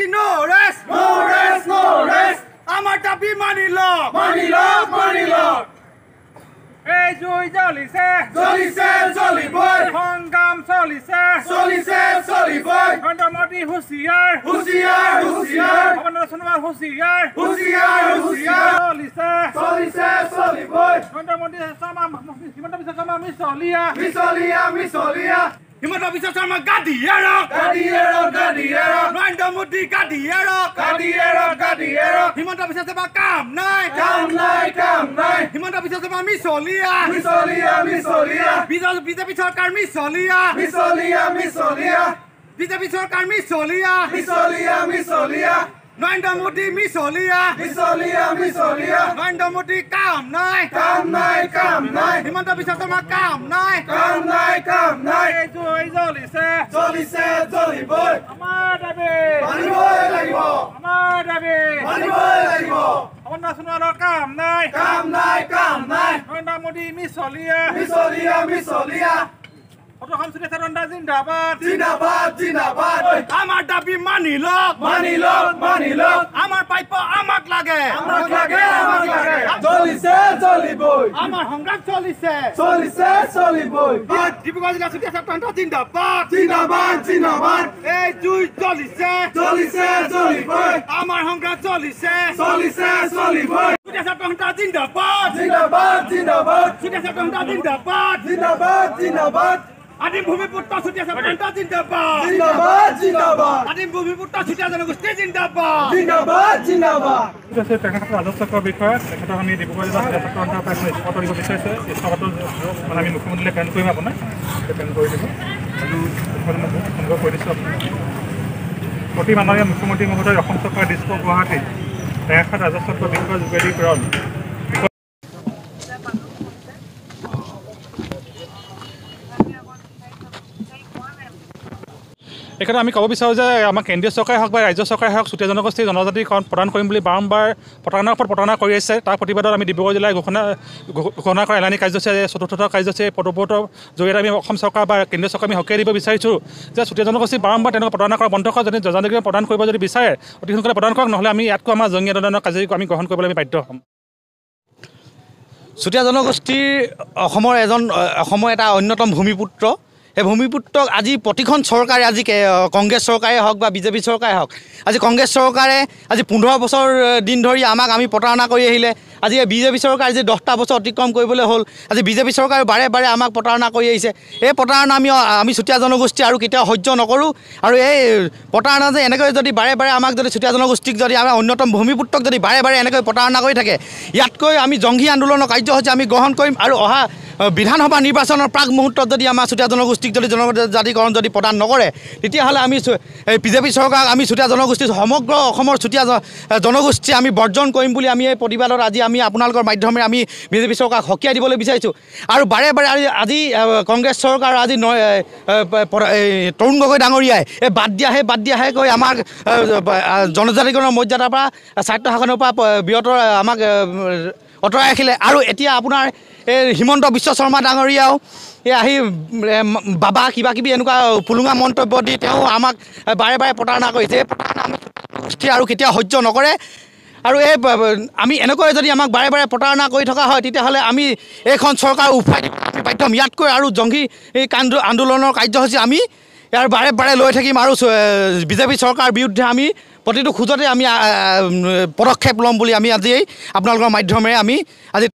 Democracy no rest. No rest, no rest. Amar dabi manilo. Manilo, manilo. Hey, Joy Jolise. Jolise, jolly boy. Hongam Solise. Jolise, jolly boy. Hondomoti Husiar. Husiar, husiar. Hondosunwa Husiar. Husiar, husiar. Jolise. Jolise, jolly boy. Hondomoti Sama. Himanta bisa sama Misolia. Misolia, misolia. Himanta bisa sama Gadiero. Gadiero, gadiero. Hondomoti Gadiero. Gadiero, gadiero. Himanta bisa sama Kam Nai. Kam nai, kam nai. Himanta bisa sama Misolia. Misolia, misolia. BJP সরকার মিসলিয়া. Misolia, misolia. BJP সরকার মিসলিয়া. Misolia, misolia. Narendra Modi মিসলিয়া. Misolia, misolia. Narendra Modi কাম নাই. Kam nai, kam nai. Himanta Biswa Sarma কাম নাই. Kam nai, kam nai. এই জ্বলিছে. Jolise, jolly boy. আমাৰ দাবী. মানিবই লাগিব। আমাৰ দাবী. মানিবই লাগিব। আমাৰ নেশ্যনেলৰ কাম নাই. কাম নাই, কাম নাই। নৰেন্দ্ৰ মোদি মিসলিয়া. মিছলিয়া, মিছলিয়া। অটোখন সুদেশ ৰন্ধা জিন্দাবাদ. জিন্দাবাদ, জিন্দাবাদ। আমাৰ দাবী মানি লওক. মানি লওক, মানি লওক। আমাৰ প্ৰাপ্য আমাক লাগে. আমাক লাগে, আমাক লাগে। জ্বলিছে, জ্বলিবই। আমাৰ সংগ্ৰাম চলিছে. চলিছে, চলিবই। ডিব্ৰুগড় জিলা চুতীয়া ছাত্ৰ জিন্দাবাদ. জিন্দাবাদ, জিন্দাবাদ। এই জুই জ্বলিছে. জ্বলিছে, জ্বলিবই। আমাৰ সংগ্ৰাম চলিছে. চলিছে, চলিবই। চুতীয়া ছাত্ৰ জিন্দাবাদ. জিন্দাবাদ, জিন্দাবাদ। চুতীয়া ছাত্ৰ জিন্দাবাদ. জিন্দাবাদ, জিন্দাবাদ। আদিম ভূমিপুত্ৰ চুতীয়া ছাত্ৰ জিন্দাবাদ. জিন্দাবাদ, জিন্দাবাদ। আদিম ভূমিপুত্ৰ চুতীয়া জনগোষ্ঠী জিন্দাবাদ. জিন্দাবাদ, জিন্দাবাদ। ঠিক আছে তেখেতৰ ৰাজহ চক্ৰৰ বিষয়ে তেখেতক আমি ডিব্ৰুগড় জিলা ছাত্ৰ সন্থাৰ পৰা এখন ইস্তফা দিব বিচাৰিছে ইস্তফাটো মানে আমি মুখ্যমন্ত্ৰীলৈ প্ৰেৰণ কৰিম আপোনাক প্ৰেৰণ কৰি দিব আৰু সংগ্ৰহ কৰি দিছোঁ আপোনাক প্ৰতি মাননীয় মুখ্যমন্ত্ৰী মহোদয় অসম চৰকাৰৰ দিছপুৰ গুৱাহাটী তেখেত ৰাজহ চক্ৰৰ বিষয়ে যোগেদি প্ৰেৰণ এখানে আমি ক'ব বিচাৰোঁ যে আমাৰ কেন্দ্ৰীয় চৰকাৰে হওক বা ৰাজ্য চৰকাৰে হওক চুতীয়া জনগোষ্ঠীৰ জনজাতিকৰণ প্ৰদান কৰিম বুলি বাৰম্বাৰ প্ৰতাৰণাৰ ওপৰত প্ৰতাৰণা কৰি আহিছে তাৰ প্ৰতিবাদত আমি ডিব্ৰুগড় জিলাৰ ঘোষণা কৰা এলানি কাৰ্যসূচী চতুৰ্থ কাৰ্যসূচী পদবোধৰ জৰিয়তে আমি অসম চৰকাৰ বা কেন্দ্ৰীয় চৰকাৰ আমি সকীয়াই দিব বিচাৰিছোঁ যে চুতীয়া জনগোষ্ঠী বাৰম্বাৰ তেনেকুৱা প্ৰতাৰণা কৰা বন্ধ কৰক যদি জনজাতিকৰণ প্ৰদান কৰিব যদি বিচাৰে অতি সোনকালে প্ৰদান কৰক নহ'লে আমি ইয়াতকৈ আমাৰ জংগী আন্দোলনৰ কাৰ্যসূচী আমি গ্ৰহণ কৰিবলৈ আমি বাধ্য হ'ম চুতীয়া জনগোষ্ঠীৰ অসমৰ এটা অন্যতম ভূমিপুত্ৰ এই ভূমিপুত্ৰক আজি প্ৰতিখন চৰকাৰে আজি কংগ্ৰেছ চৰকাৰে হওক বা বিজেপি চৰকাৰে হওক আজি কংগ্ৰেছ চৰকাৰে আজি 15 বছৰ দিন ধৰি আমি প্ৰতাৰণা কৰি আহিলে আজি বিজেপি চৰকাৰে যে 10টা বছৰ অতিক্ৰম কৰিবলৈ হ'ল আজি বিজেপি চৰকাৰে বাৰে বাৰে আমাক প্ৰতাৰণা কৰি আহিছে এই প্ৰতাৰণা আমি চুতীয়া জনগোষ্ঠী আৰু কেতিয়াও সহ্য নকৰোঁ আৰু এই প্ৰতাৰণা যে এনেকৈ যদি বাৰে বাৰে আমাক যদি চুতীয়া জনগোষ্ঠীক যদি আমাৰ অন্যতম ভূমিপুত্ৰক যদি বাৰে বাৰে এনেকৈ প্ৰতাৰণা কৰি থাকে ইয়াতকৈ আমি জংগী আন্দোলনৰ কাৰ্যসূচী আমি গ্ৰহণ কৰিম আৰু অহা বিধানসভা নিৰ্বাচনৰ প্ৰাক মুহূৰ্তত যদি আমাৰ চুতীয়া জনগোষ্ঠীক যদি জনজাতিকৰণ যদি প্ৰদান নকৰে তেতিয়াহ'লে আমি বিজেপি চৰকাৰক আমি চুতীয়া জনগোষ্ঠী সমগ্ৰ অসমৰ চুতীয়া জনগোষ্ঠী আমি বৰ্জন কৰিম বুলি আমি এই প্ৰতিবাদত আজি আমি আপোনালোকৰ মাধ্যমেৰে আমি বিজেপি চৰকাৰক সকীয়াই দিবলৈ বিচাৰিছোঁ আৰু বাৰে বাৰে আজি কংগ্ৰেছ চৰকাৰ আজি তৰুণ গগৈ ডাঙৰীয়াই এই বাদ দিয়াহে কৈ আমাক জনজাতিকৰণৰ মৰ্যাদাৰ পৰা স্বায়ত্তশাসনৰ পৰা বিৰত আমাক অঁতৰাই ৰাখিলে আৰু এতিয়া আপোনাৰ এই হিমন্ত বিশ্ব শৰ্মা ডাঙৰীয়াও আহি বাবা কিবা কিবি এনেকুৱা পুলুঙা মন্তব্য দি তেওঁ আমাক বাৰে বাৰে প্ৰতাৰণা কৰিছে এই প্ৰতাৰণা আমি আৰু কেতিয়াও সহ্য নকৰে আৰু এই আমি এনেকৈ যদি আমাক বাৰে বাৰে প্ৰতাৰণা কৰি থকা হয় তেতিয়াহ'লে আমি এইখন চৰকাৰ উফাই দিব আমি বাধ্য হ'ম ইয়াতকৈ আৰু জংগী আন্দোলনৰ কাৰ্যসূচী আমি ইয়াৰ বাৰে বাৰে লৈ থাকিম আৰু বিজেপি চৰকাৰৰ বিৰুদ্ধে আমি প্ৰতিটো খোজতে আমি পদক্ষেপ ল'ম বুলি আমি আজি আপোনালোকৰ মাধ্যমেৰে আমি আজি